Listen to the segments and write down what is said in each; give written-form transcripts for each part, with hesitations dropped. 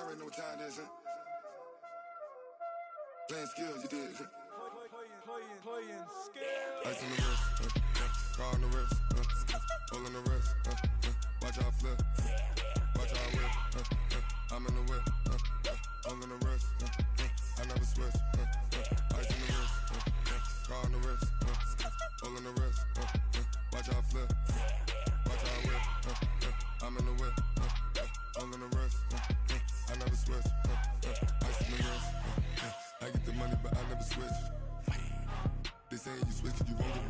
already know what time it is, huh? Playing skills, you did, huh? Playing skills. Ice on the wrist, car on the wrist, pull on the wrist, watch out flip, watch out whip, I'm in the whip, pull on the wrist, I never switch, ice on the wrist, car on the wrist, pull on the wrist, watch out flip, watch out whip, I'm in the whip, pull on the wrist, I never switch, ice on the wrist, I get the money but I never switch. They saying you switch, you won't get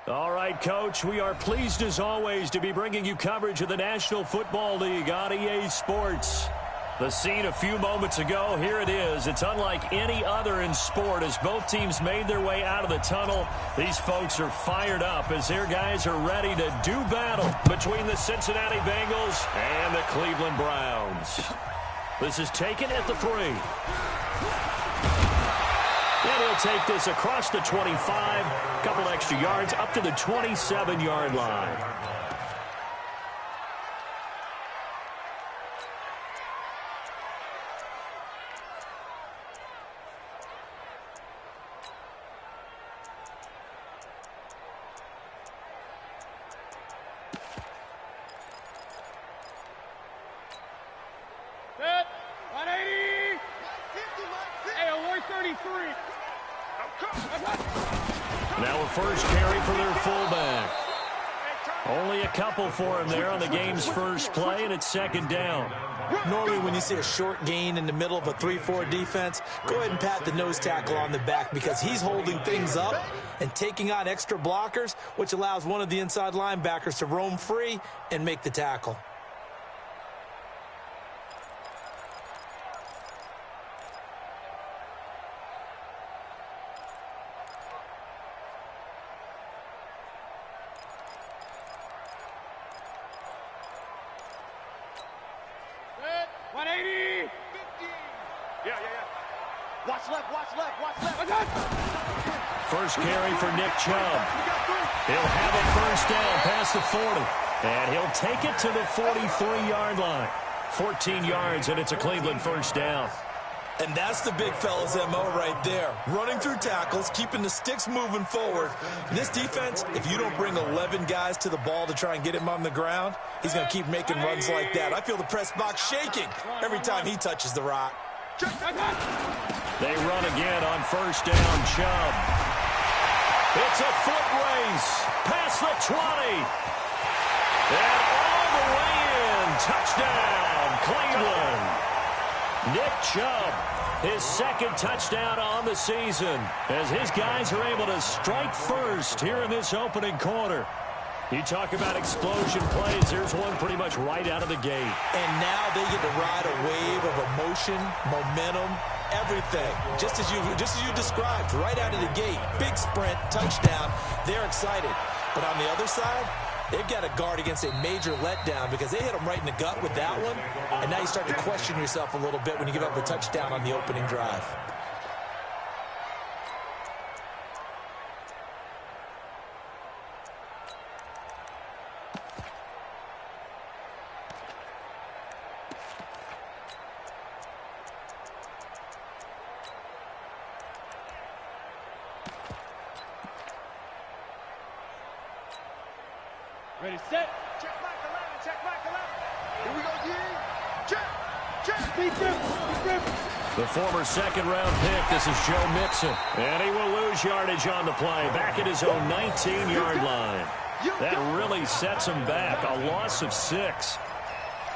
it. All right, Coach, we are pleased as always to be bringing you coverage of the National Football League on EA Sports. The scene a few moments ago, here it is. It's unlike any other in sport as both teams made their way out of the tunnel. These folks are fired up as their guys are ready to do battle between the Cincinnati Bengals and the Cleveland Browns. This is taken at the 3. And he'll take this across the 25, a couple extra yards up to the 27-yard line. Set. 180. Hey, 33. Now a first carry for their fullback. Only a couple for him there on the game's first play, and it's second down. Normally when you see a short gain in the middle of a 3-4 defense, go ahead and pat the nose tackle on the back because he's holding things up and taking on extra blockers, which allows one of the inside linebackers to roam free and make the tackle. First carry for Nick Chubb. He'll have a first down past the 40. And he'll take it to the 43-yard line. 14 yards, and it's a Cleveland first down. And that's the big fella's MO right there. Running through tackles, keeping the sticks moving forward. In this defense, if you don't bring 11 guys to the ball to try and get him on the ground, he's going to keep making runs like that. I feel the press box shaking every time he touches the rock. They run again on first down, Chubb. It's a foot race past the 20. And all the way in. Touchdown, Cleveland. Nick Chubb, his second touchdown on the season as his guys are able to strike first here in this opening quarter. You talk about explosion plays. Here's one pretty much right out of the gate. And now they get to ride a wave of emotion, momentum, everything. Just as you described, right out of the gate. Big sprint, touchdown. They're excited. But on the other side, they've got to guard against a major letdown because they hit them right in the gut with that one. And now you start to question yourself a little bit when you give up a touchdown on the opening drive. Ready, set. Check back 11, check back 11. Here we go, D. Check. Defense. The former second-round pick, this is Joe Mixon. And he will lose yardage on the play, back at his own 19-yard line. That really sets him back, a loss of 6.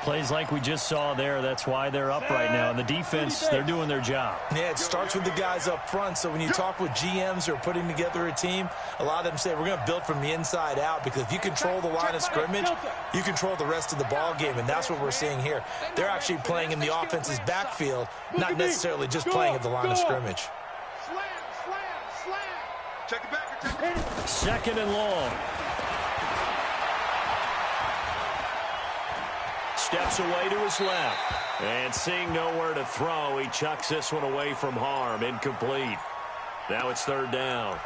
Plays like we just saw there, that's why they're up right now. And the defense, they're doing their job. Yeah, it starts with the guys up front. So when you talk with GMs who are putting together a team, a lot of them say we're going to build from the inside out because if you control the line of scrimmage, you control the rest of the ball game, and that's what we're seeing here. They're actually playing in the offense's backfield, not necessarily just playing at the line of scrimmage. Slam. Check it back. Second and long. Steps away to his left. And seeing nowhere to throw, he chucks this one away from harm. Incomplete. Now it's third down.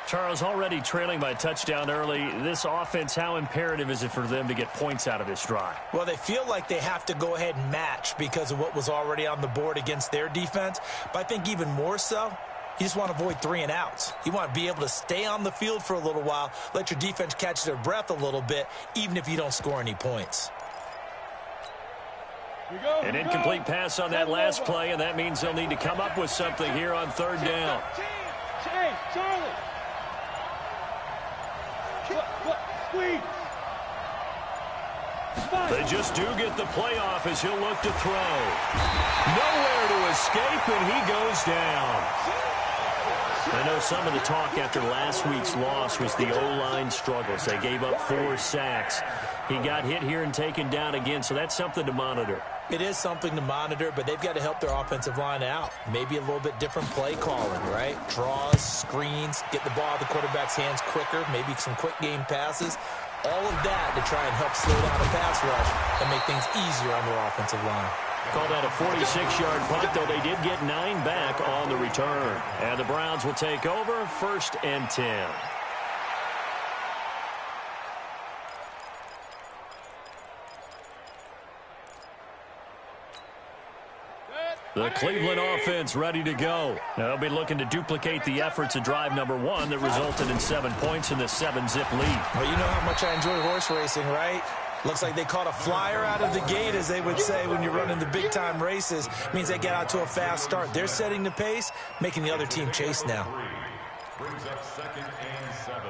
Charles, already trailing by a touchdown early. This offense, how imperative is it for them to get points out of this drive? Well, they feel like they have to go ahead and match because of what was already on the board against their defense. But I think even more so, you just want to avoid 3 and outs. You want to be able to stay on the field for a little while, let your defense catch their breath a little bit, even if you don't score any points. An incomplete pass on that last play, and that means they'll need to come up with something here on 3rd down. Hey, Charlie. They just do get the playoff as he'll look to throw. Nowhere to escape, and he goes down. I know some of the talk after last week's loss was the O-line struggles. They gave up 4 sacks. He got hit here and taken down again, so that's something to monitor. It is something to monitor, but they've got to help their offensive line out. Maybe a little bit different play calling, right? Draws, screens, get the ball out of the quarterback's hands quicker, maybe some quick game passes. All of that to try and help slow down the pass rush and make things easier on their offensive line. Call that a 46-yard punt, though they did get 9 back on the return. And the Browns will take over 1st and 10. The Cleveland offense ready to go. They'll be looking to duplicate the efforts of drive number 1 that resulted in 7 points in the 7-zip lead. Well, you know how much I enjoy horse racing, right? Looks like they caught a flyer out of the gate, as they would say when you're running the big-time races. Means they get out to a fast start. They're setting the pace, making the other team chase now. Brings up 2nd and 7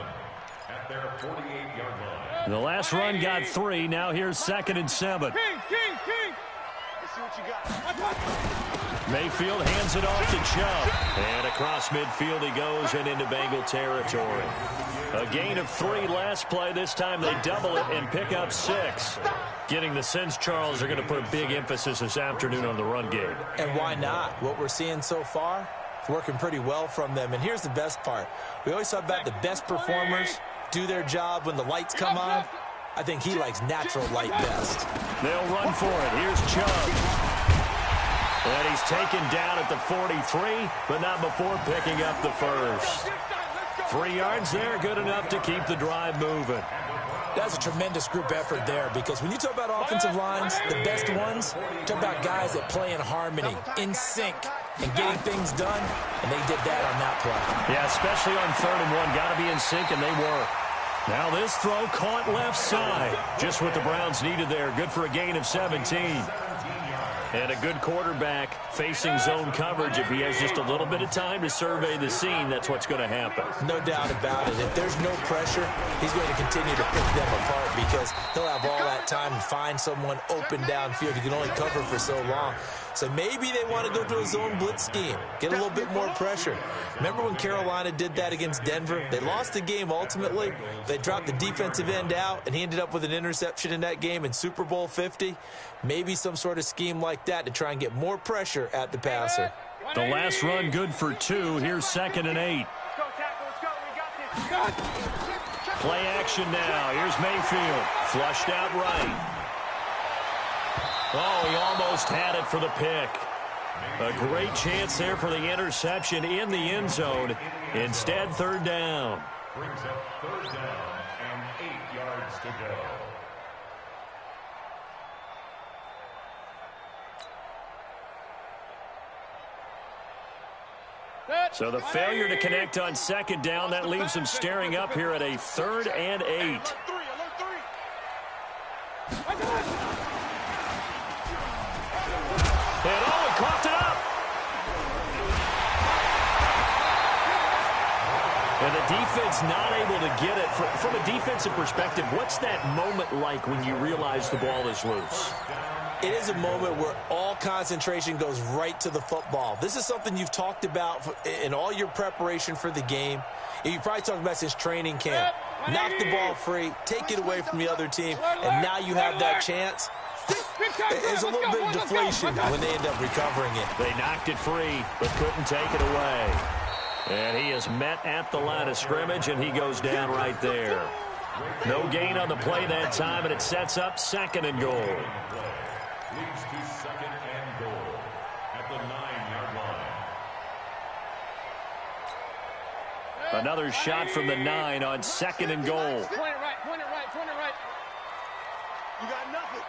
at their 48-yard line. The last run got 3. Now here's 2nd and 7. King. Let's see what you got. Mayfield hands it off to Chubb. And across midfield he goes and into Bengal territory. A gain of 3 last play. This time they double it and pick up 6. Getting the sense, Charles, are going to put a big emphasis this afternoon on the run game. And why not? What we're seeing so far, it's working pretty well from them. And here's the best part. We always talk about the best performers do their job when the lights come on. I think he likes natural light best. They'll run for it. Here's Chubb. And he's taken down at the 43, but not before picking up the first. 3 yards there, good enough to keep the drive moving. That's a tremendous group effort there, because when you talk about offensive lines, the best ones, talk about guys that play in harmony, in sync, and getting things done, and they did that on that play. Yeah, especially on 3rd and 1. Got to be in sync, and they were. Now this throw caught left side. Just what the Browns needed there. Good for a gain of 17. And a good quarterback facing zone coverage. If he has just a little bit of time to survey the scene, that's what's going to happen. No doubt about it. If there's no pressure, he's going to continue to pick them apart because he'll have all that time to find someone open downfield. He can only cover for so long. So maybe they want to go to a zone blitz scheme, get a little bit more pressure. Remember when Carolina did that against Denver? They lost the game ultimately. They dropped the defensive end out, and he ended up with an interception in that game in Super Bowl 50. Maybe some sort of scheme like that to try and get more pressure at the passer. The last run good for 2. Here's 2nd and 8. Play action now. Here's Mayfield. Flushed out right. Oh, he almost had it for the pick. A great chance there for the interception in the end zone. Instead, 3rd down. Brings up 3rd down and 8 yards to go. So the failure to connect on 2nd down, that leaves them staring up here at a 3rd and 8. And oh, he coughed it up. And the defense not able to get it. From a defensive perspective, what's that moment like when you realize the ball is loose? It is a moment where all concentration goes right to the football. This is something you've talked about in all your preparation for the game. You probably talked about since training camp. Knock the ball free, take it away from the other team, and now you have that chance. There's a little bit of deflation when they end up recovering it. They knocked it free, but couldn't take it away. And he is met at the line of scrimmage, and he goes down right there. No gain on the play that time, and it sets up 2nd and goal. Leads to 2nd and goal at the 9-yard Another shot from the 9 on 2nd and goal. Point it right, point it right, point it right. You got nothing.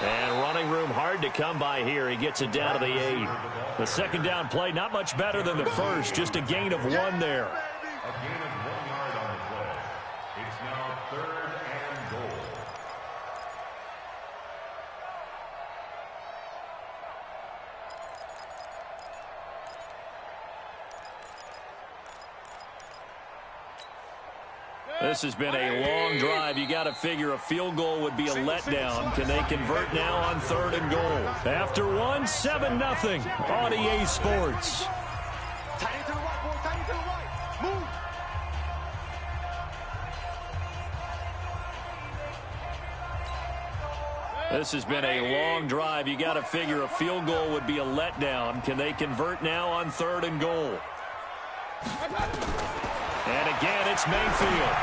And running room hard to come by here. He gets it down to the 8. The second down play not much better than the first. Just a gain of 1 there. A gain of 1 yard on the play. It's now 3rd and goal. This has been a long drive. You got to figure a field goal would be a letdown. Can they convert now on 3rd and goal? After 1, 7-0 on EA Sports. Tight end to the right, boy. Tight end to the right. Move. This has been a long drive. You got to figure a field goal would be a letdown. Can they convert now on 3rd and goal? And again, it's Mayfield.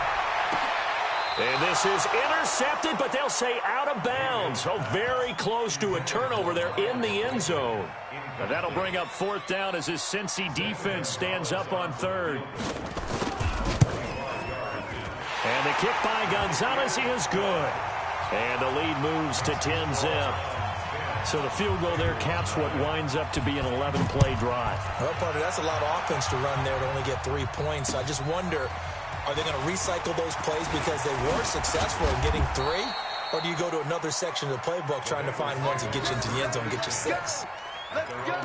And this is intercepted, but they'll say out of bounds. So very close to a turnover there in the end zone. And that'll bring up 4th down as his Cincy defense stands up on 3rd. And the kick by Gonzalez is good. And the lead moves to 10-zip. So the field goal there caps what winds up to be an 11-play drive. Well, partner, that's a lot of offense to run there to only get 3 points. So I just wonder, are they going to recycle those plays because they were successful in getting 3? Or do you go to another section of the playbook trying to find ones that get you into the end zone and get you 6? Let's go.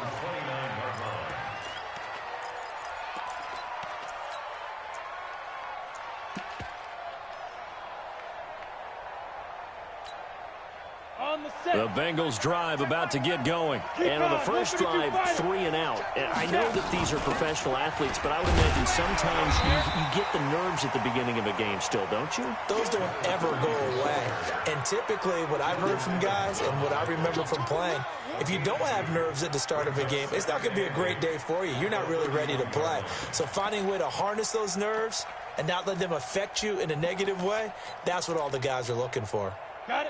The Bengals drive about to get going. And on the first drive, 3 and out. And I know that these are professional athletes, but I would imagine sometimes you get the nerves at the beginning of a game still, don't you? Those don't ever go away. And typically what I've heard from guys and what I remember from playing, if you don't have nerves at the start of a game, it's not going to be a great day for you. You're not really ready to play. So finding a way to harness those nerves and not let them affect you in a negative way, that's what all the guys are looking for.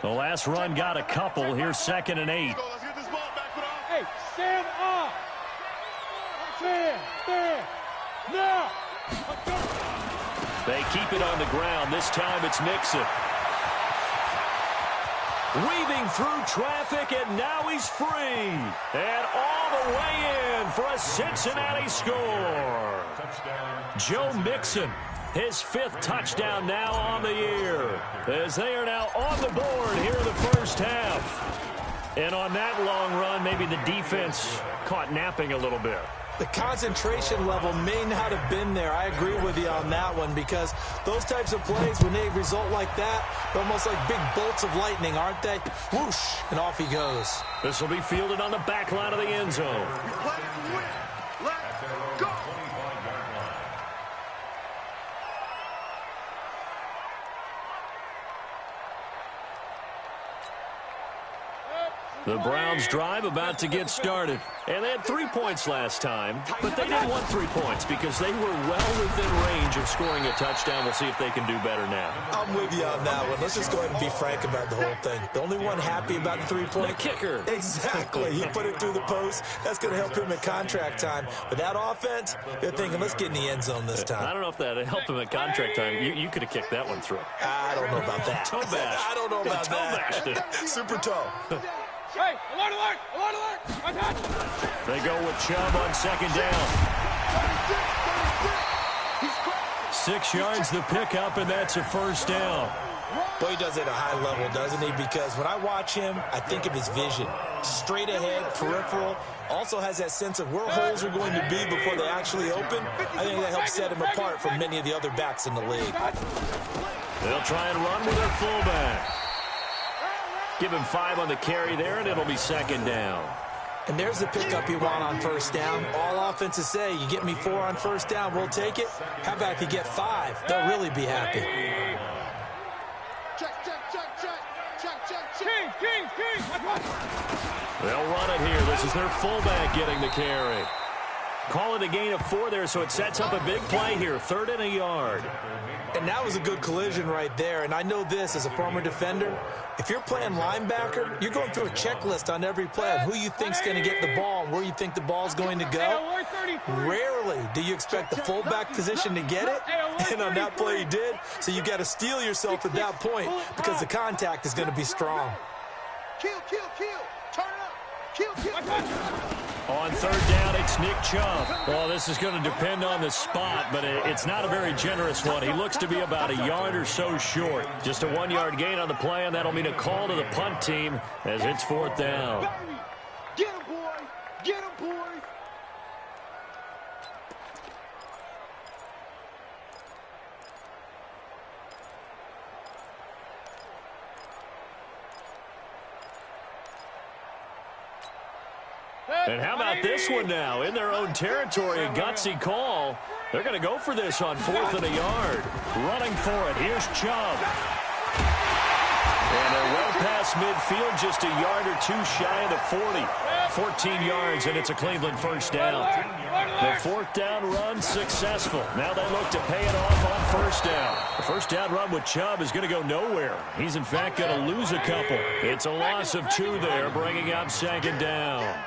The last run got a couple. Here's 2nd and 8. Let's get this ball back for them. Hey, stand up. Stand. Now. They keep it on the ground. This time it's Mixon. Weaving through traffic, and now he's free. And all the way in for a Cincinnati score. Joe Mixon. His 5th touchdown now on the year, as they are now on the board here in the first half. And on that long run, maybe the defense caught napping a little bit. The concentration level may not have been there. I agree with you on that one, because those types of plays, when they result like that, they're almost like big bolts of lightning, aren't they? Whoosh, and off he goes. This will be fielded on the back line of the end zone. We play to win. Let's go. The Browns drive about to get started. And they had 3 points last time, but they didn't want 3 points because they were well within range of scoring a touchdown. We'll see if they can do better now. I'm with you on that one. Let's just go ahead and be frank about the whole thing. The only one happy about the 3-point? The kicker. Exactly. He put it through the post. That's going to help him at contract time. But that offense, they're thinking, let's get in the end zone this time. I don't know if that helped him at contract time. You could have kicked that one through. I don't know about that. Toe bash. I don't know about Toe bashed it. that. Super toe. Hey, alert, alert, alert, alert. I got you. They go with Chubb on 2nd down. 6 yards the pickup, and that's a 1st down. Boy, he does it at a high level, doesn't he? Because when I watch him, I think of his vision. Straight ahead, peripheral. Also has that sense of where holes are going to be before they actually open. I think that helps set him apart from many of the other backs in the league. They'll try and run with their fullback. Give him 5 on the carry there, and it'll be 2nd down. And there's the pickup you want on 1st down. All offenses say, you get me 4 on 1st down, we'll take it. How about if you get 5? They'll really be happy. Check. King. They'll run it here. This is their fullback getting the carry. Call it a gain of 4 there, so it sets up a big play here. 3rd and a yard. And that was a good collision right there. And I know this as a former defender. If you're playing linebacker, you're going through a checklist on every play on who you think's going to get the ball and where you think the ball's going to go. Rarely do you expect the fullback position to get it. And on that play he did. So you got to steel yourself at that point because the contact is going to be strong. Kill. Turn it up. Kill. On 3rd down, it's Nick Chubb. Well, this is going to depend on the spot, but it's not a very generous one. He looks to be about a yard or so short. Just a 1-yard gain on the play, and that'll mean a call to the punt team as it's 4th down. Get him, boy. Get him, boy. And how about this one now? In their own territory, a gutsy call. They're going to go for this on 4th and a yard. Running for it. Here's Chubb. And they're well past midfield, just a yard or 2 shy of the 40. 14 yards, and it's a Cleveland 1st down. The 4th down run successful. Now they look to pay it off on 1st down. The 1st down run with Chubb is going to go nowhere. He's, in fact, going to lose a couple. It's a loss of 2 there, bringing up 2nd down.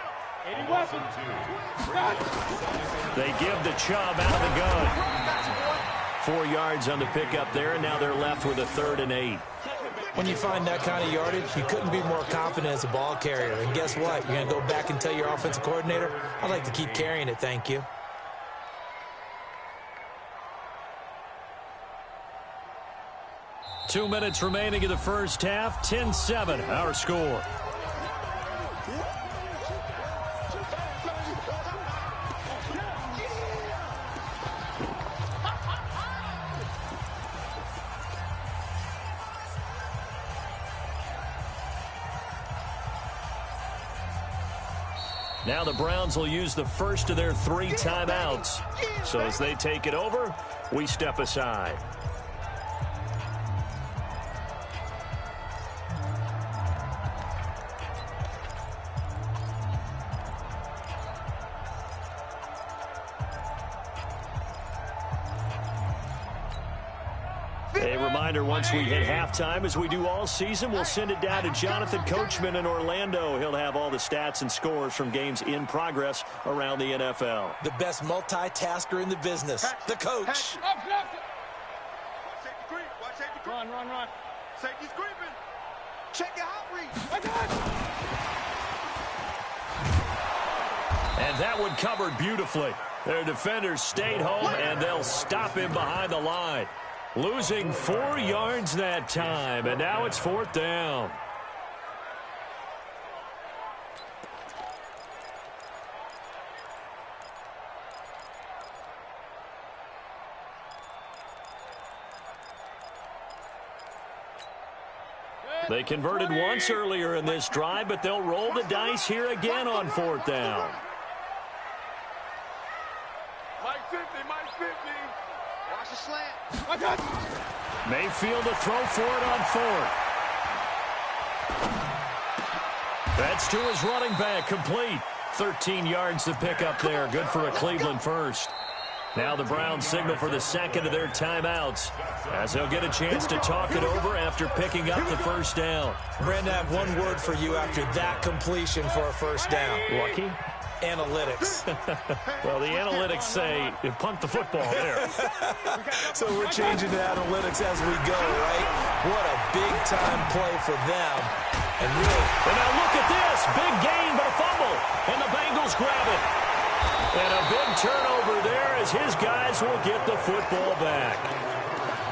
They give the Chubb out of the gun. 4 yards on the pickup there, and now they're left with a 3rd and 8. When you find that kind of yardage, you couldn't be more confident as a ball carrier. And guess what? You're going to go back and tell your offensive coordinator, I'd like to keep carrying it, thank you. Two minutes remaining in the first half. 10-7, our score. Now the Browns will use the first of their 3 timeouts. So as they take it over, we step aside. A reminder, once we hit halftime, as we do all season, we'll send it down to Jonathan Coachman in Orlando. He'll have all the stats and scores from games in progress around the NFL. The best multitasker in the business, the coach. Watch safety creep. Run. Safety's creeping. Check your hot read. And that one covered beautifully. Their defenders stayed home, and they'll stop him behind the line. Losing 4 yards that time, and now it's 4th down. They converted once earlier in this drive, but they'll roll the dice here again on 4th down. Mike 50. Watch the slant. Mayfield to throw for it on 4th. That's to his running back, complete. 13 yards to pick up there. Good for a Cleveland 1st. Now the Browns signal for the 2nd of their timeouts, as they'll get a chance to talk it over after picking up the 1st down. Brandon, I have one word for you after that completion for a 1st down. Lucky? Analytics. Well, the analytics say punt the football there. So we're changing to analytics as we go, right? What a big-time play for them. And now look at this. Big gain, but a fumble. And the Bengals grab it. And a big turnover there as his guys will get the football back.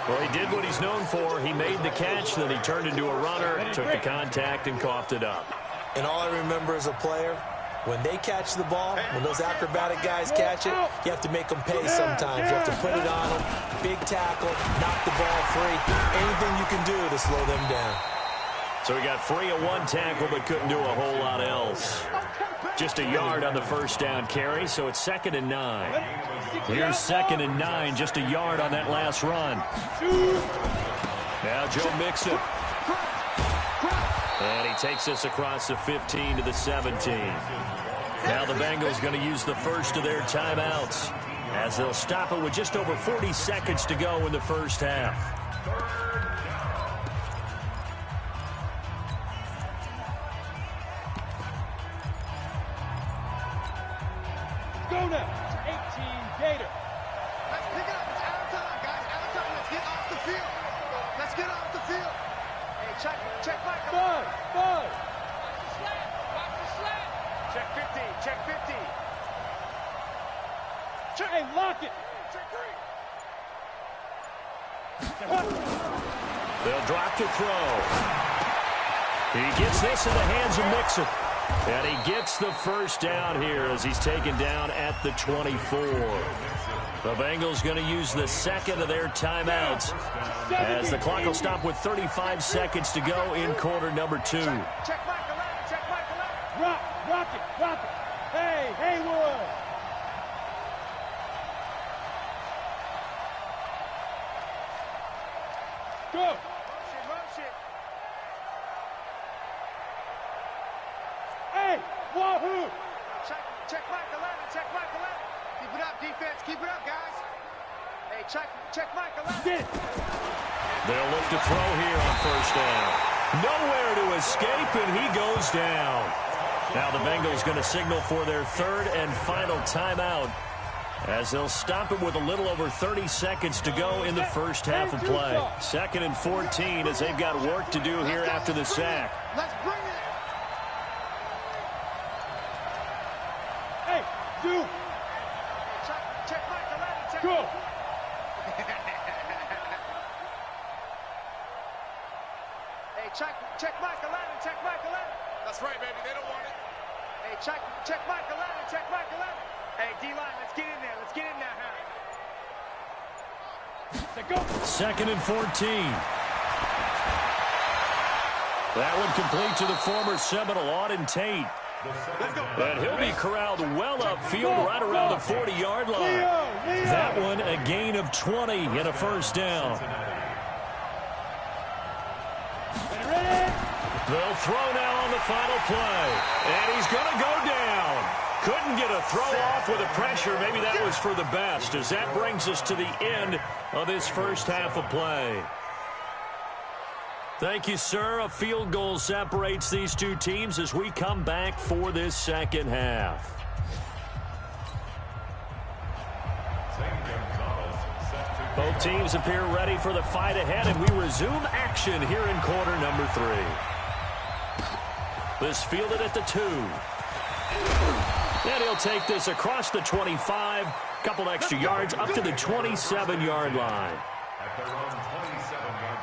Well, he did what he's known for. He made the catch, then he turned into a runner, took the contact, and coughed it up. And all I remember as a player, when they catch the ball, when those acrobatic guys catch it, you have to make them pay sometimes. You have to put it on them, big tackle, knock the ball free. Anything you can do to slow them down. So he got free of 1 tackle but couldn't do a whole lot else. Just a yard on the 1st down carry, so it's 2nd and 9. Here's 2nd and 9, just a yard on that last run. Now Joe Mixon. And he takes us across the 15 to the 17. Now the Bengals going to use the first of their timeouts as they'll stop it with just over 40 seconds to go in the first half. Go now. 18 Gator. Let's pick it up. It's out of time, guys. Out of time. Let's get off the field. Let's get off the field. Hey, check Michael. Bud. Check 50. Check 50. Hey, lock it. Check 3. They'll drop to throw. He gets this in the hands of Mixon. And he gets the first down here as he's taken down at the 24. The Bengals going to use the second of their timeouts as the clock will stop with 35 seconds to go in quarter number 2. Check Michael out. Check Michael out. Rock it. Hey, Haywood. Go. Motion. Hey, wahoo. Check Michael out. Check Michael out. Keep it up, defense. Keep it up, guys. Hey, check Michael out. Get it. They'll look to throw here on first down. Nowhere to escape, and he goes down. Now the Bengals going to signal for their third and final timeout as they'll stop it with a little over 30 seconds to go in the first half of play. 2nd and 14 as they've got work to do here after the sack. Let's bring it. Hey, do. Check Michael out. Check. Go. Hey, check Michael out. Check Michael out. That's right, baby. They don't want it. Hey, check Michael out. Check Michael out. Hey, D-line, let's get in there. Let's get in there, Harry. Go. 2nd and 14. That one complete to the former Seminole, Auden Tate. And he'll be corralled well upfield right around the 40-yard line. That one a gain of 20 and a first down. They'll throw now on the final play. And he's going to go down. Couldn't get a throw off with the pressure. Maybe that was for the best, as that brings us to the end of this first half of play. Thank you, sir. A field goal separates these two teams as we come back for this second half. Both teams appear ready for the fight ahead, and we resume action here in quarter number 3. This fielded at the 2. And he'll take this across the 25, couple extra yards up to the 27-yard line. At their own 27-yard line.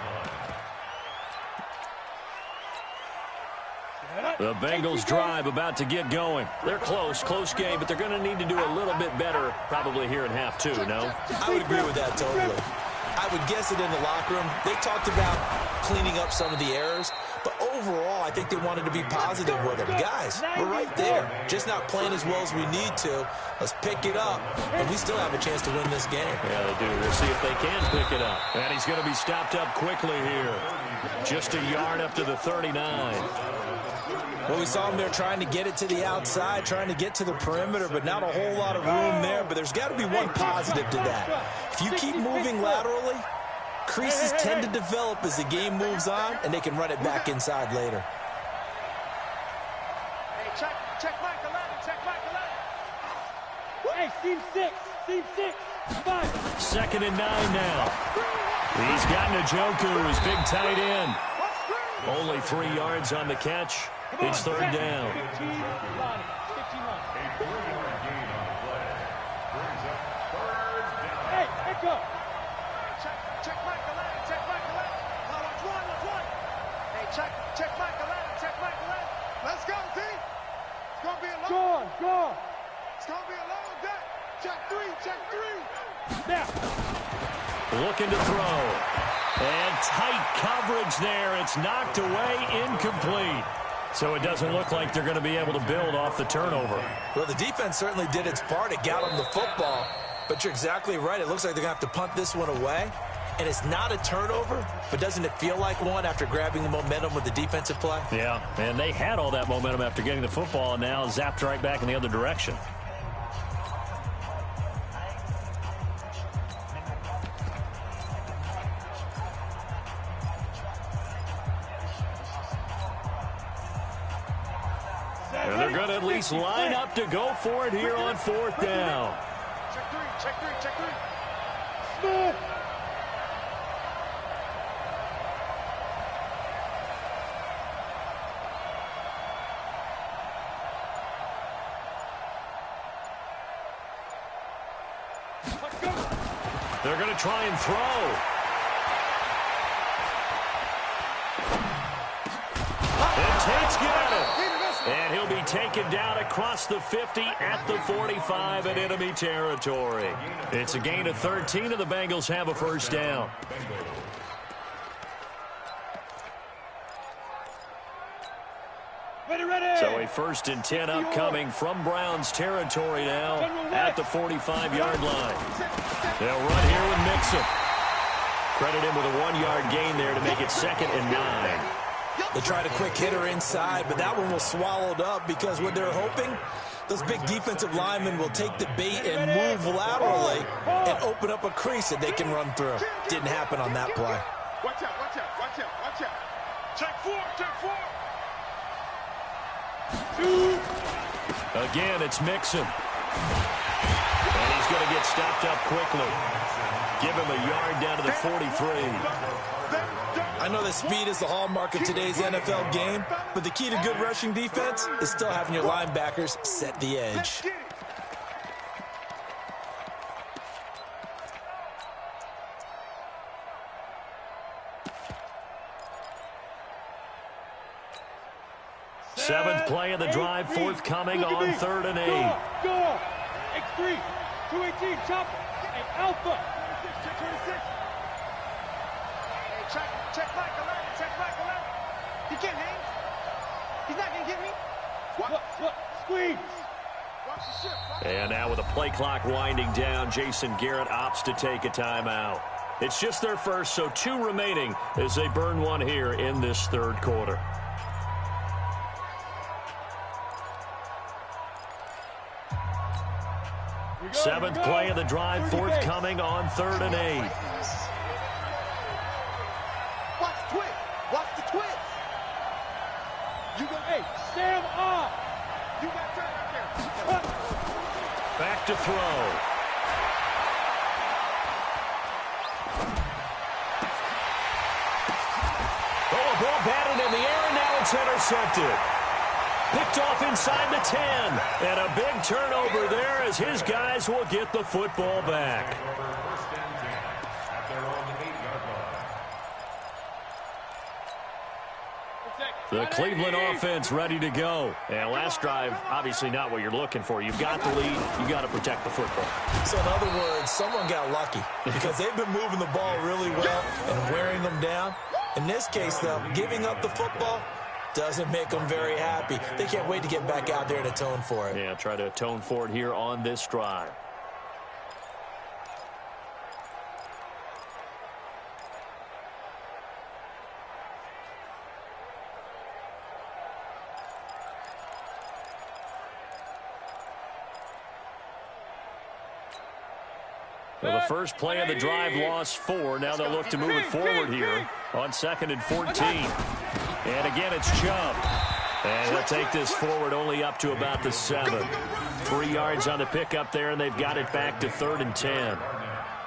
The Bengals drive about to get going. They're close game, but they're going to need to do a little bit better probably here in half 2, no? I would agree with that totally. I would guess it in the locker room. They talked about cleaning up some of the errors, but overall, I think they wanted to be positive with them. Guys, we're right there. Just not playing as well as we need to. Let's pick it up, and we still have a chance to win this game. Yeah, they do. We'll see if they can pick it up. And he's going to be stopped up quickly here. Just a yard up to the 39. Well, we saw him there trying to get it to the outside, trying to get to the perimeter, but not a whole lot of room there. But there's got to be one positive to that. If you keep moving laterally, creases tend to develop as the game moves on, and they can run it back inside later. Hey, check Michael out. Check Michael out. Hey, seam 6. 5. 2nd and 9 now. He's got Njoku, his big tight end. Only 3 yards on the catch. It's third down. 15 run. A 3-yard gain on the play. Brings up third down. Hey, go. Check Michael out. Check Michael out. Let's run. Hey, check Michael out. Check Michael out. Let's go, T. It's going to be a long. Go. It's going to be a long day. Check 3. Now. Looking to throw. And tight coverage there. It's knocked away, incomplete. So it doesn't look like they're going to be able to build off the turnover. Well, the defense certainly did its part. It got them the football. But you're exactly right. It looks like they're going to have to punt this one away. And it's not a turnover, but doesn't it feel like one after grabbing the momentum with the defensive play? Yeah, and they had all that momentum after getting the football, and now zapped right back in the other direction. And they're going to at least line up to go for it here on 4th down. Check three, check three, check three. Smith. They're going to try and throw. And Tate's got it. And he'll be taken down across the 50 at the 45 in enemy territory. It's a gain of 13, and the Bengals have a first down. So a 1st and 10 upcoming from Browns territory now at the 45-yard line. They'll run here with Mixon. Credit him with a 1-yard gain there to make it 2nd and 9. They tried a quick hitter inside, but that one was swallowed up because what they're hoping, those big defensive linemen will take the bait and move laterally and open up a crease that they can run through. Didn't happen on that play. Watch out, watch out, watch out, watch out. Check 4, check 4. Again, it's Mixon. And he's going to get stopped up quickly. Give him a yard down to the 43. I know that speed is the hallmark of today's NFL game, but the key to good rushing defense is still having your linebackers set the edge. Seventh play of the drive, forthcoming on 3rd and 8. Go. X3, 218, chopper, and Alpha. 26. Hey, check Mike 11, check Mike 11. He can't hang. He's not going to get me. What? Squeeze. Watch the shift. And now with the play clock winding down, Jason Garrett opts to take a timeout. It's just their first, so 2 remaining as they burn one here in this 3rd quarter. Seventh play of the drive, forthcoming on 3rd and 8. Watch the twist. Watch the twist. You go, hey, Sam off. You got turn right there. Back to throw. Oh, a ball batted in the air, and now it's intercepted. Picked off inside the 10. And a big turnover there as his guys will get the football back. The Cleveland offense ready to go. And last drive, obviously not what you're looking for. You've got the lead. You've got to protect the football. So in other words, someone got lucky because they've been moving the ball really well and wearing them down. In this case, though, giving up the football doesn't make them very happy. They can't wait to get back out there and atone for it. Yeah, try to atone for it here on this drive. Well, the first play of the drive lost 4. Now they'll look to move it forward here on 2nd and 14. And again, it's Chubb. And they'll take this forward only up to about the 7. 3 yards on the pickup there, and they've got it back to 3rd and 10.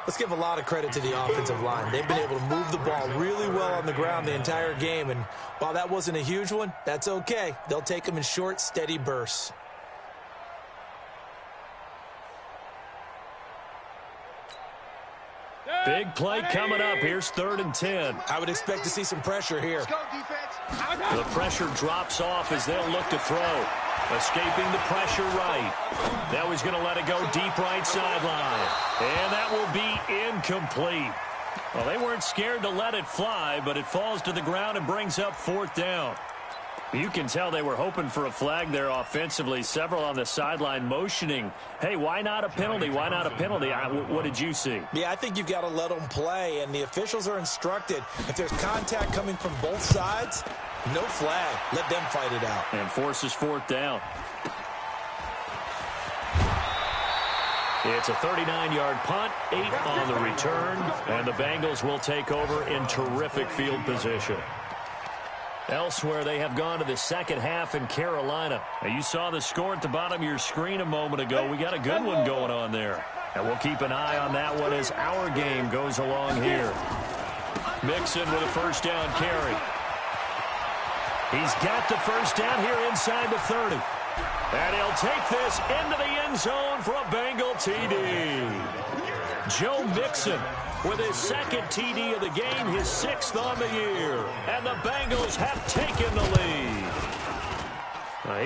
Let's give a lot of credit to the offensive line. They've been able to move the ball really well on the ground the entire game. And while that wasn't a huge one, that's okay. They'll take them in short, steady bursts. Big play coming up. Here's 3rd and 10. I would expect to see some pressure here. Let's go, defense. The pressure drops off as they'll look to throw. Escaping the pressure right. Now he's going to let it go deep right sideline. And that will be incomplete. Well, they weren't scared to let it fly, but it falls to the ground and brings up 4th down. You can tell they were hoping for a flag there offensively. Several on the sideline motioning, hey, why not a penalty? Why not a penalty? What did you see? Yeah, I think you've got to let them play, and the officials are instructed. If there's contact coming from both sides, no flag. Let them fight it out. And forces fourth down. It's a 39-yard punt, 8 on the return, and the Bengals will take over in terrific field position. Elsewhere, they have gone to the second half in Carolina. Now, you saw the score at the bottom of your screen a moment ago. We got a good one going on there. And we'll keep an eye on that one as our game goes along here. Mixon with a first down carry. He's got the first down here inside the 30. And he'll take this into the end zone for a Bengal TD. Joe Mixon with his second TD of the game, his 6th on the year. And the Bengals have taken the lead.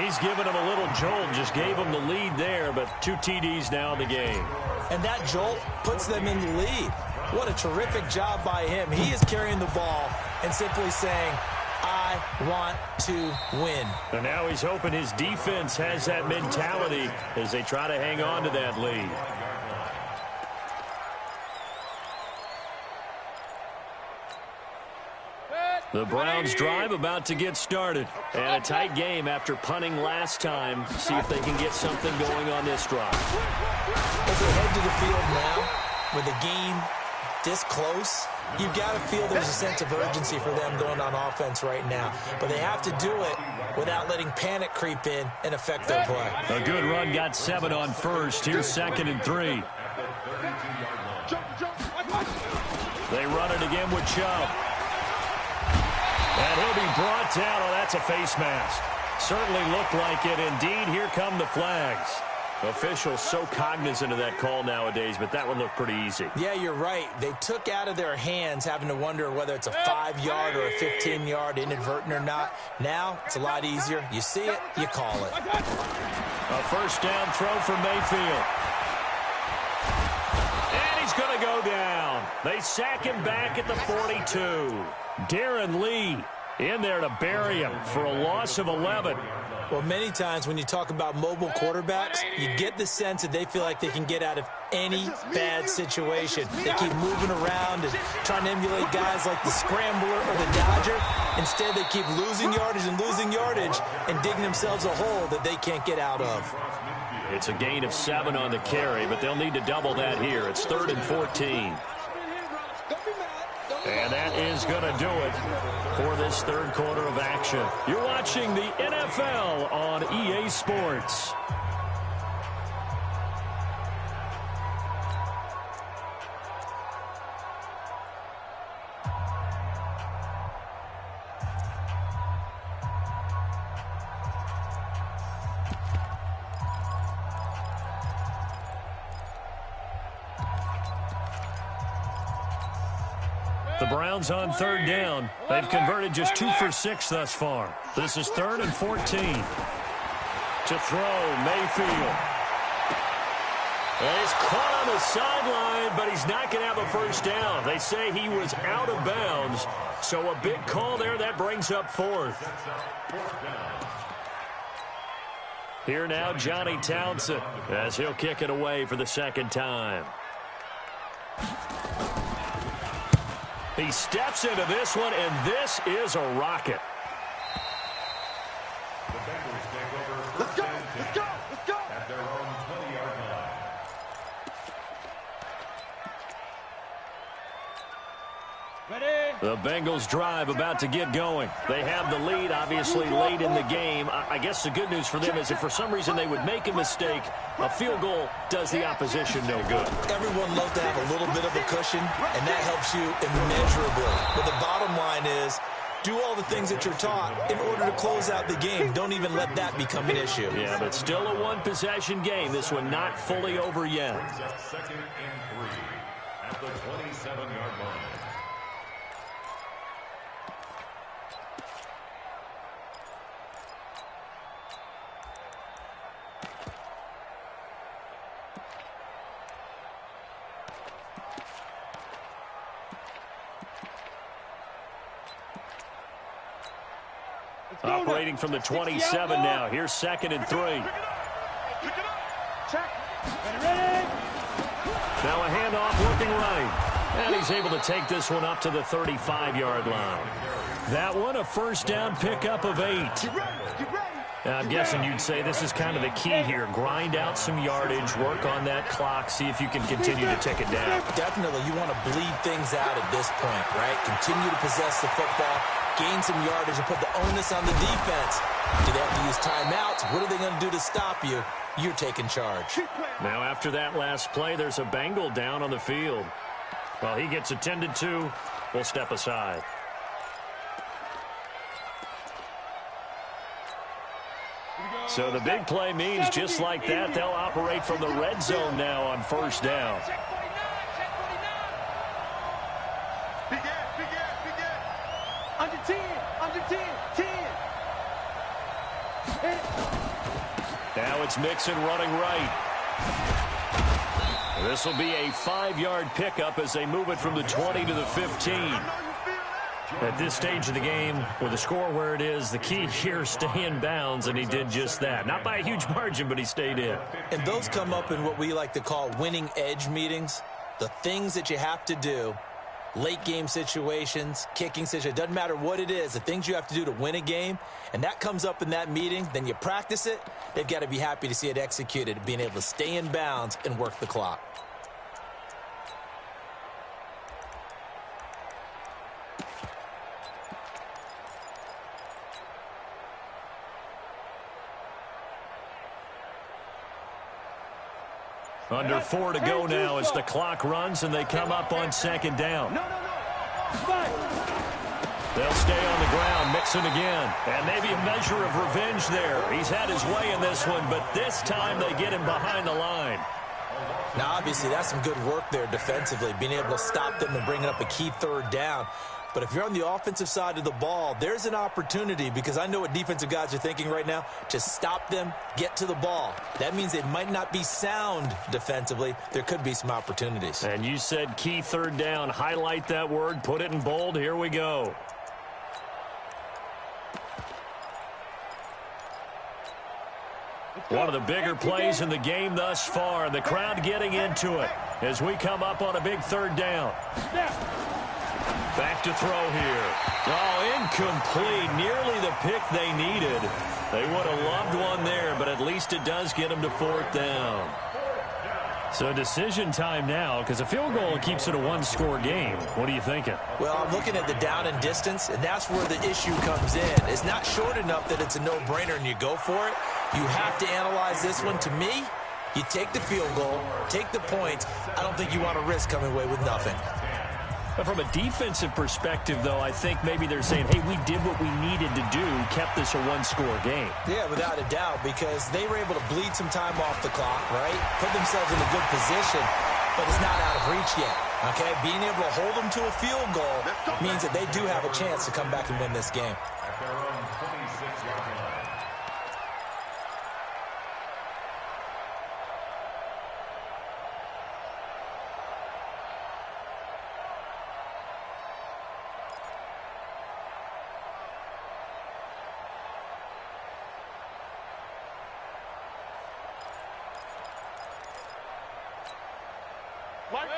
He's given him a little jolt, just gave him the lead there, but 2 TDs now in the game. And that jolt puts them in the lead. What a terrific job by him. He is carrying the ball and simply saying, I want to win. And now he's hoping his defense has that mentality as they try to hang on to that lead. The Browns drive about to get started. And a tight game after punting last time. See if they can get something going on this drive. As they head to the field now, with the game this close, you've got to feel there's a sense of urgency for them going on offense right now. But they have to do it without letting panic creep in and affect their play. A good run got 7 on first. Here's 2nd and 3. They run it again with Chubb. And he'll be brought down. Oh, that's a face mask. Certainly looked like it. Indeed, here come the flags. Officials so cognizant of that call nowadays, but that one looked pretty easy. Yeah, you're right. They took out of their hands having to wonder whether it's a 5-yard or a 15-yard, inadvertent or not. Now, it's a lot easier. You see it, you call it. A first down throw for Mayfield. And he's going to go down. They sack him back at the 42. Darren Lee in there to bury him for a loss of 11. Well, many times when you talk about mobile quarterbacks, you get the sense that they feel like they can get out of any bad situation. They keep moving around and trying to emulate guys like the Scrambler or the Dodger. Instead, they keep losing yardage and digging themselves a hole that they can't get out of. It's a gain of 7 on the carry, but they'll need to double that here. It's 3rd and 14. And that is going to do it for this third quarter of action. You're watching the NFL on EA Sports. The Browns on 3rd down. They've converted just 2 for 6 thus far. This is 3rd and 14. To throw, Mayfield. He's caught on the sideline, but he's not going to have a first down. They say he was out of bounds, so a big call there. That brings up 4th. Here now, Johnny Townsend, as he'll kick it away for the 2nd time. He steps into this one, and this is a rocket. The Bengals take over. Let's go, let's go, let's go. At their own 20-yard line. The Bengals drive about to get going. They have the lead, obviously, late in the game. I guess the good news for them is if for some reason they would make a mistake, a field goal does the opposition no good. Everyone loves to have a little bit of a cushion, and that helps you immeasurably. But the bottom line is, do all the things that you're taught in order to close out the game. Don't even let that become an issue. Yeah, but still a one-possession game. This one not fully over yet. 2nd and 3 at the 27-yard line. Operating from the 27 now. Here's 2nd and 3. Check. Now a handoff working right. And he's able to take this one up to the 35-yard line. That one, a first down pickup of 8. I'm guessing you'd say this is kind of the key here. Grind out some yardage, work on that clock, see if you can continue to tick it down. Definitely, you want to bleed things out at this point, right? Continue to possess the football, gain some yardage, and put the onus on the defense. Do they have to use timeouts? What are they going to do to stop you? You're taking charge. Now, after that last play, there's a Bengal down on the field. Well, he gets attended to. We'll step aside. So the big play means just like that, they'll operate from the red zone now on first down. Under 10, under 10, 10. Now it's Mixon running right. This will be a 5-yard pickup as they move it from the 20 to the 15. At this stage of the game, with the score where it is, the key here is stay in bounds, and he did just that. Not by a huge margin, but he stayed in. And those come up in what we like to call winning edge meetings. The things that you have to do, late game situations, kicking situations, doesn't matter what it is, the things you have to do to win a game, and that comes up in that meeting, then you practice it, they've got to be happy to see it executed, being able to stay in bounds and work the clock. Under 4 to go now as the clock runs and they come up on 2nd down. They'll stay on the ground, Mixon again. And maybe a measure of revenge there. He's had his way in this one, but this time they get him behind the line. Now, obviously, that's some good work there defensively, being able to stop them and bringing up a key 3rd down. But if you're on the offensive side of the ball, there's an opportunity, because I know what defensive guys are thinking right now. Just stop them, get to the ball. That means they might not be sound defensively. There could be some opportunities. And you said key 3rd down. Highlight that word, put it in bold. Here we go. One of the bigger plays in the game thus far. The crowd getting into it as we come up on a big 3rd down. Back to throw here. Oh, incomplete. Nearly the pick they needed. They would have loved one there, but at least it does get them to 4th down. So decision time now, because a field goal keeps it a 1-score game. What are you thinking? Well, I'm looking at the down and distance, and that's where the issue comes in. It's not short enough that it's a no-brainer and you go for it. You have to analyze this one. To me, you take the field goal, take the points. I don't think you want to risk coming away with nothing. But from a defensive perspective, though, I think maybe they're saying, hey, we did what we needed to do, kept this a 1-score game. Yeah, without a doubt, because they were able to bleed some time off the clock, right? Put themselves in a good position, but it's not out of reach yet, okay? Being able to hold them to a field goal means that they do have a chance to come back and win this game. At their own 26-yard line.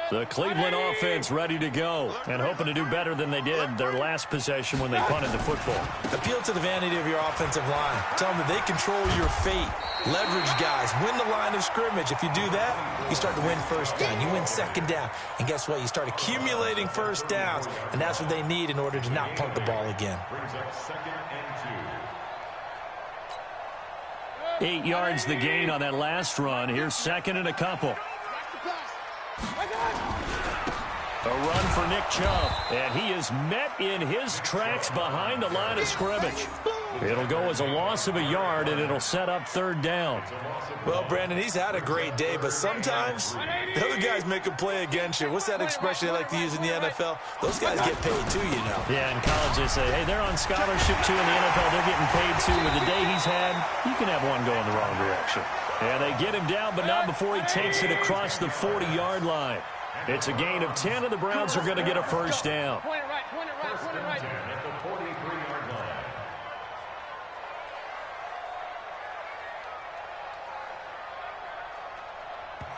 The Cleveland offense ready to go and hoping to do better than they did their last possession when they punted the football. Appeal to the vanity of your offensive line. Tell them that they control your fate. Leverage guys. Win the line of scrimmage. If you do that, you start to win 1st down. You win 2nd down. And guess what? You start accumulating 1st downs, and that's what they need in order to not punt the ball again. Brings up 2nd and 2. 8 yards the gain on that last run. Here's 2nd and a couple. A run for Nick Chubb, and he is met in his tracks behind the line of scrimmage. It'll go as a loss of a yard, and it'll set up 3rd down. Well, Brandon, he's had a great day, but sometimes the other guys make a play against you. What's that expression they like to use in the NFL? Those guys get paid too, you know. Yeah, in college they say, hey, they're on scholarship too. In the NFL, they're getting paid too. With the day he's had, you can have one go in the wrong direction. And they get him down, but not before he takes it across the 40-yard line. It's a gain of 10, and the Browns are going to get a 1st down. Point it right, point it right, point it right. At the 43-yard line.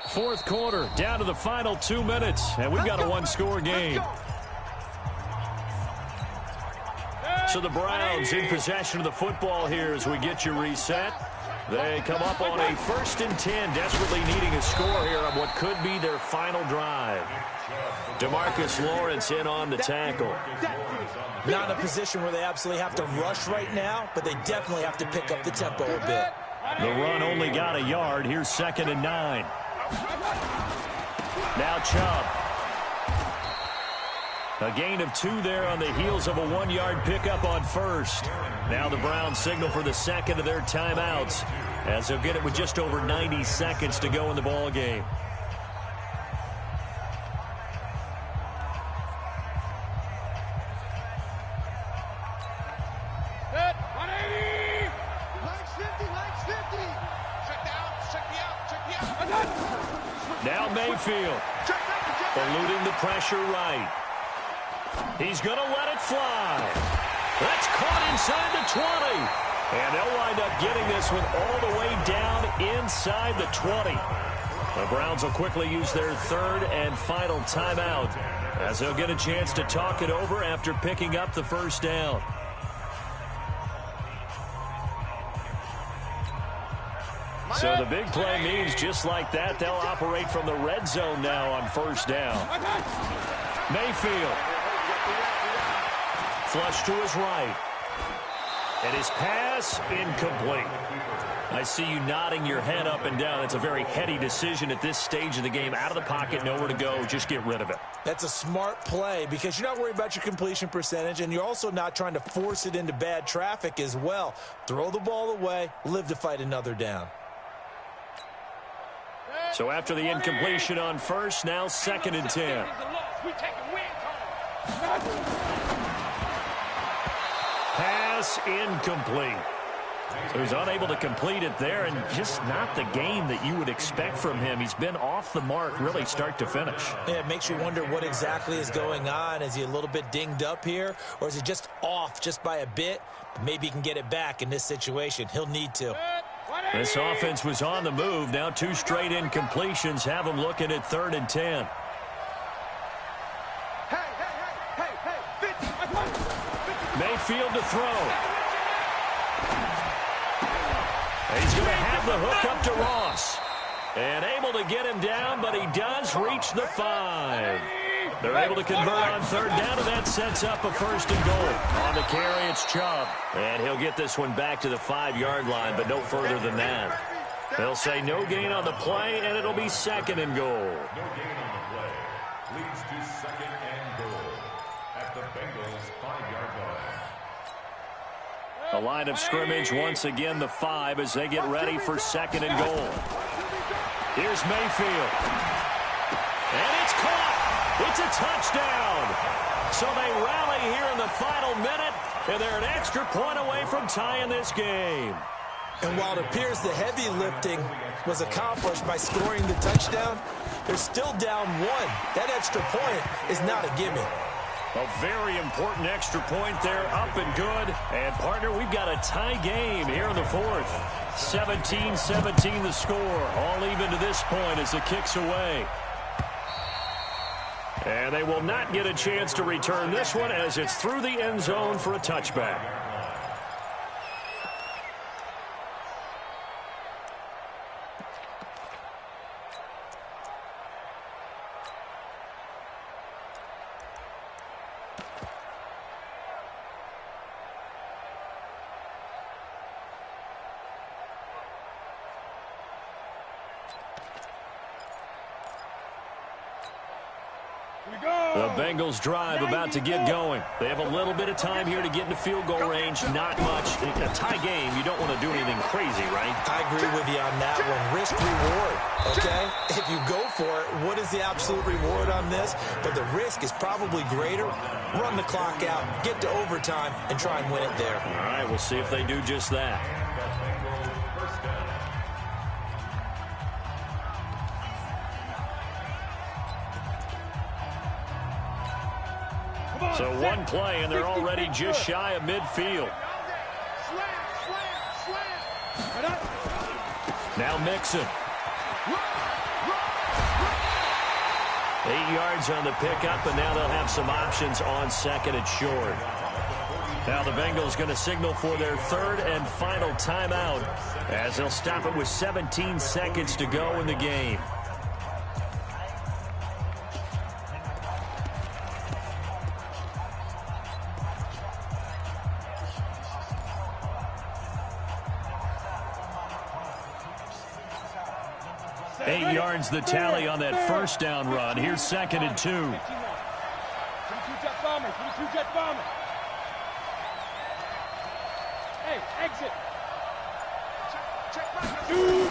Fourth quarter, down to the final 2 minutes, and we've got a one-score game. So the Browns in possession of the football here as we get you reset. They come up on a 1st and 10, desperately needing a score here on what could be their final drive. DeMarcus Lawrence in on the tackle. Not in a position where they absolutely have to rush right now, but they definitely have to pick up the tempo a bit. The run only got a yard. Here's 2nd and 9. Now Chubb. A gain of 2 there on the heels of a 1-yard pickup on 1st. Now the Browns signal for the 2nd of their timeouts as they'll get it with just over 90 seconds to go in the ball game. Now Mayfield, eluding the pressure right. He's going to let it fly. That's caught inside the 20. And they'll wind up getting this one all the way down inside the 20. The Browns will quickly use their 3rd and final timeout as they'll get a chance to talk it over after picking up the 1st down. So the big play means just like that, they'll operate from the red zone now on 1st down. Mayfield. Flush to his right. And his pass incomplete. I see you nodding your head up and down. It's a very heady decision at this stage of the game. Out of the pocket, nowhere to go. Just get rid of it. That's a smart play because you're not worried about your completion percentage, and you're also not trying to force it into bad traffic as well. Throw the ball away, live to fight another down. So after the incompletion on 1st, now 2nd and 10. Pass incomplete. So he's unable to complete it there, and just not the game that you would expect from him. He's been off the mark really start to finish. Yeah, it makes you wonder what exactly is going on. Is he a little bit dinged up here, or is he just off just by a bit? Maybe he can get it back in this situation. He'll need to. This offense was on the move. Now 2 straight incompletions have them looking at 3rd and 10. Mayfield to throw. He's going to have the hook up to Ross. And able to get him down, but he does reach the 5. They're able to convert on 3rd down, and that sets up a 1st and goal. On the carry, it's Chubb. And he'll get this one back to the 5-yard line, but no further than that. They'll say no gain on the play, and it'll be 2nd and goal. No gain on the play. Leads to 2nd and goal at the Bengals' 5-yard line. The line of scrimmage once again the 5 as they get ready for 2nd and goal. Here's Mayfield. And it's caught. It's a touchdown. So they rally here in the final minute, and they're an extra point away from tying this game. And while it appears the heavy lifting was accomplished by scoring the touchdown, they're still down 1. That extra point is not a gimme. A very important extra point there, up and good. And, partner, we've got a tie game here in the 4th. 17-17 the score. All even to this point as the kick's away. And they will not get a chance to return this one as it's through the end zone for a touchback. The Bengals drive about to get going. They have a little bit of time here to get into field goal range. Not much. In a tie game, you don't want to do anything crazy, right? I agree with you on that one. Risk reward, okay? If you go for it, what is the absolute reward on this? But the risk is probably greater. Run the clock out, get to overtime, and try and win it there. All right, we'll see if they do just that. So one play, and they're already just shy of midfield. Now Mixon. 8 yards on the pickup, and now they'll have some options on second and short. Now the Bengals going to signal for their third and final timeout as they'll stop it with 17 seconds to go in the game. Eight yards the tally on that first down run. Here's second and 2. Hey, exit.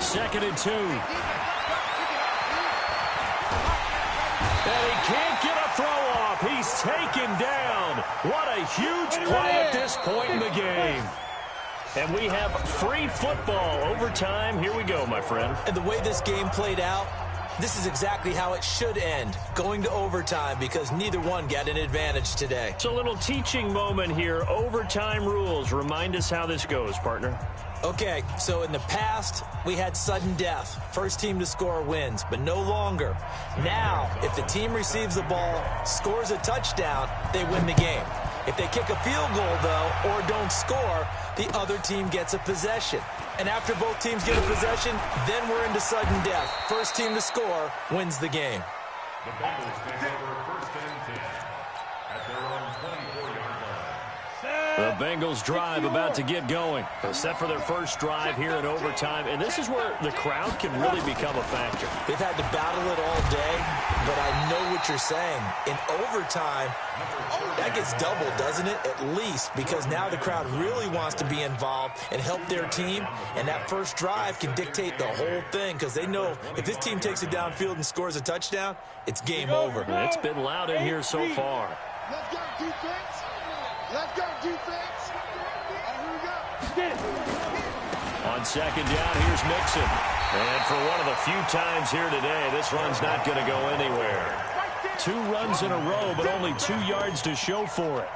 Second and 2. And he can't get a throw off. He's taken down. What a huge play at this point in the game. And we have free football overtime. Here we go, my friend. And the way this game played out, this is exactly how it should end, going to overtime, because neither one got an advantage today. It's a little teaching moment here. Overtime rules. Remind us how this goes, partner. Okay, so in the past, we had sudden death. First team to score wins, but no longer. Now, if the team receives the ball, scores a touchdown, they win the game. If they kick a field goal, though, or don't score, the other team gets a possession. And after both teams get a possession, then we're into sudden death. First team to score wins the game. The Bengals take over first and 10 at their own 24-yard line. The Bengals drive about to get going. They're set for their first drive here in overtime, and this is where the crowd can really become a factor. They've had to battle it all day, but I know what you're saying. In overtime, that gets doubled, doesn't it? At least, because now the crowd really wants to be involved and help their team, and that first drive can dictate the whole thing, because they know if this team takes it downfield and scores a touchdown, it's game over. It's been loud in here so far. Let's go, defense. Let's go, defense. Here we go. On second down, here's Mixon. And for one of the few times here today, this run's not going to go anywhere. 2 runs in a row, but only 2 yards to show for it.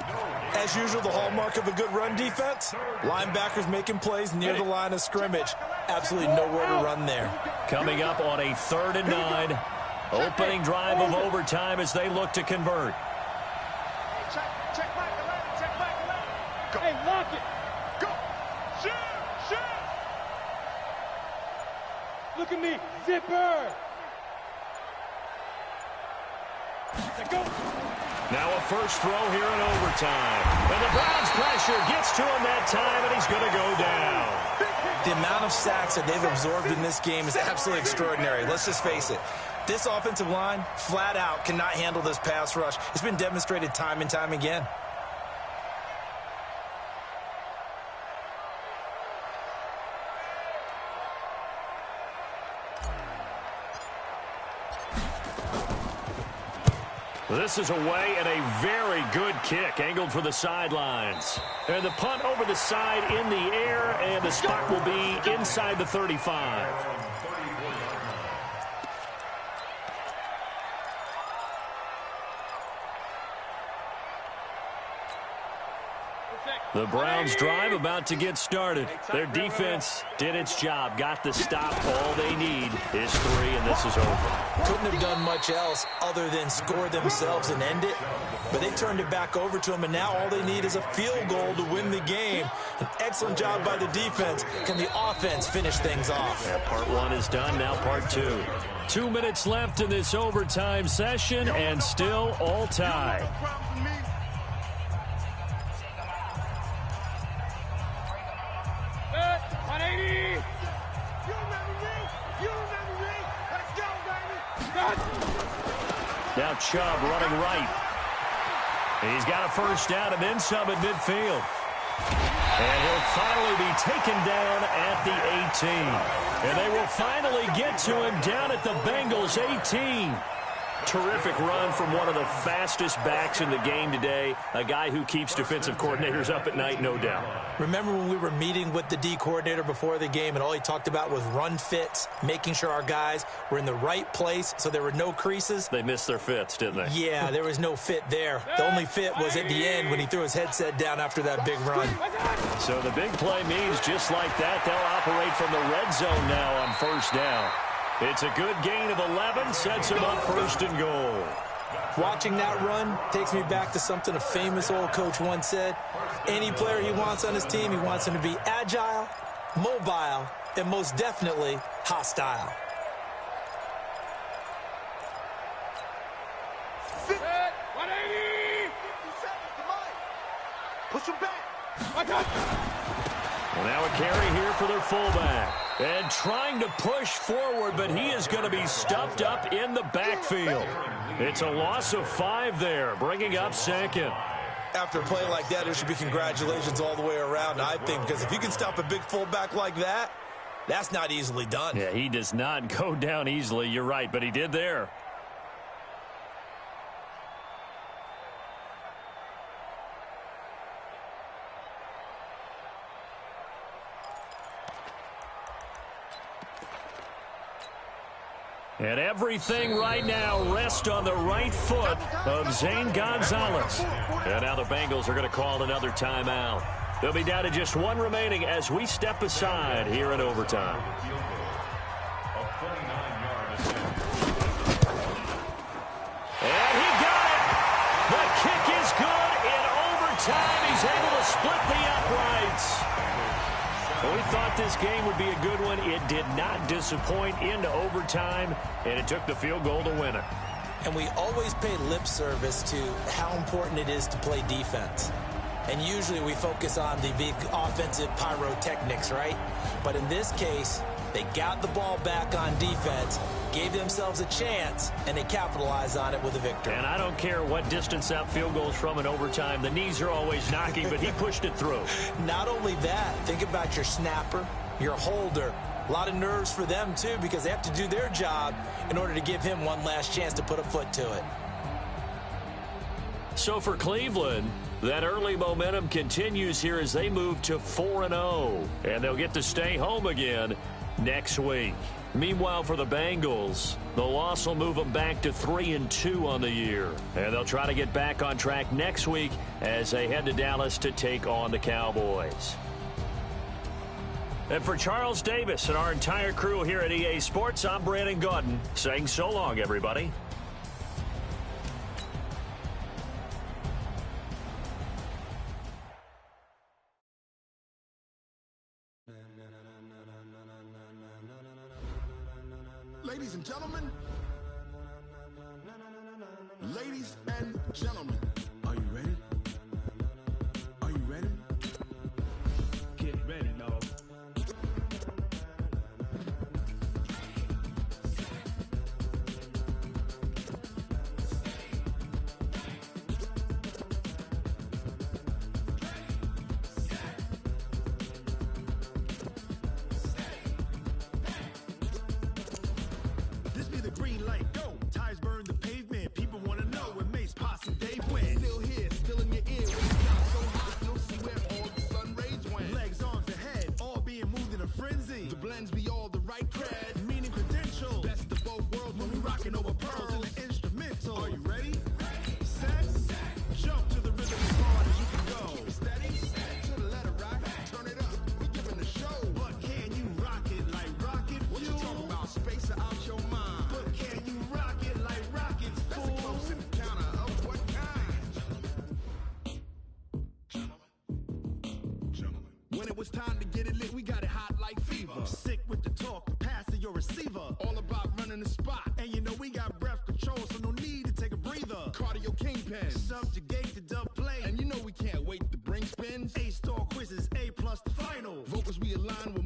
As usual, the hallmark of a good run defense, linebackers making plays near the line of scrimmage. Absolutely nowhere to run there. Coming up on a 3rd and 9. Opening drive of overtime as they look to convert. Check back 11, check back 11. Go. Hey, lock it. Go. Shoot, shoot. Look at me. Zipper. Let's go. Now a first throw here in overtime. And the Browns pressure gets to him that time, and he's going to go down. The amount of sacks that they've absorbed in this game is absolutely extraordinary. Let's just face it. This offensive line, flat out, cannot handle this pass rush. It's been demonstrated time and time again. This is away and a very good kick, angled for the sidelines. And the punt over the side in the air, and the spot will be inside the 35. The Browns drive about to get started. Their defense did its job, got the stop. All they need is 3, and this is over. Couldn't have done much else other than score themselves and end it. But they turned it back over to them, and now all they need is a field goal to win the game. An excellent job by the defense. Can the offense finish things off? Yeah, part 1 is done, now part 2. 2 minutes left in this overtime session, and still all tied. Now Chubb running right. He's got a first down and then some at midfield. And he'll finally be taken down at the 18. And they will finally get to him down at the Bengals 18. Terrific run from one of the fastest backs in the game today. A guy who keeps defensive coordinators up at night, no doubt. Remember when we were meeting with the D coordinator before the game and all he talked about was run fits, making sure our guys were in the right place so there were no creases? They missed their fits, didn't they? Yeah, there was no fit there. The only fit was at the end when he threw his headset down after that big run. So the big play means just like that, they'll operate from the red zone now on first down. It's a good gain of 11, sets him up first and goal. Watching that run takes me back to something a famous old coach once said. Any player he wants on his team, he wants him to be agile, mobile, and most definitely hostile. Sit. 180. 50 seconds to mine. Push him back. I got it. Well, now a carry here for their fullback. And trying to push forward, but he is going to be stuffed up in the backfield. It's a loss of 5 there, bringing up second. After a play like that, there should be congratulations all the way around, I think, because if you can stop a big fullback like that, that's not easily done. Yeah, he does not go down easily. You're right, but he did there. And everything right now rests on the right foot of Zane Gonzalez. And now the Bengals are going to call another timeout. They'll be down to just 1 remaining as we step aside here in overtime. And he got it. The kick is good in overtime. He's able to split the uprights. Well, we thought this game would be a good one. It did not disappoint into overtime, and it took the field goal to win it. And we always pay lip service to how important it is to play defense. And usually we focus on the big offensive pyrotechnics, right? But in this case, they got the ball back on defense, gave themselves a chance, and they capitalized on it with a victory. And I don't care what distance that field goes from in overtime. The knees are always knocking, but he pushed it through. Not only that, think about your snapper, your holder. A lot of nerves for them, too, because they have to do their job in order to give him one last chance to put a foot to it. So for Cleveland, that early momentum continues here as they move to 4-0. And they'll get to stay home again next week. Meanwhile, for the Bengals, the loss will move them back to 3-2 on the year. And they'll try to get back on track next week as they head to Dallas to take on the Cowboys. And for Charles Davis and our entire crew here at EA Sports, I'm Brandon Gaudin saying so long, everybody. Ladies and gentlemen, ladies and gentlemen, are you ready? Are you ready? Get ready, dog. This be the green light, go. Tires burn the pavement. People want to know when Mace, Posse, and Dave win. Still here, still in your ear. When it's not so hot, you'll see where all the sun rays went. Legs, arms, and head, all being moved in a frenzy. The blends be all the right cred, meaning credentials. Best of both worlds when we rocking over pearls in the instrumental. Are you ready? Set, jump to the rhythm as hard as you can go. Keep it steady, to the letter rock, turn it up. We giving the show. But can you rock it like rocket fuel? What you talking about? Space out your mind. But can you rock it like rockets, fool? That's a close encounter of what kind? Gentlemen. When it was time to get it lit, we got it hot like fever. Sick with the talk, the pass to your receiver. All about running the spot. And you know we got breath control, so no need to take a breather. Cardio kingpin, subjugate the dub play. And you know we can't wait to bring spins. A-star quizzes, A+ the final. Vocals we align with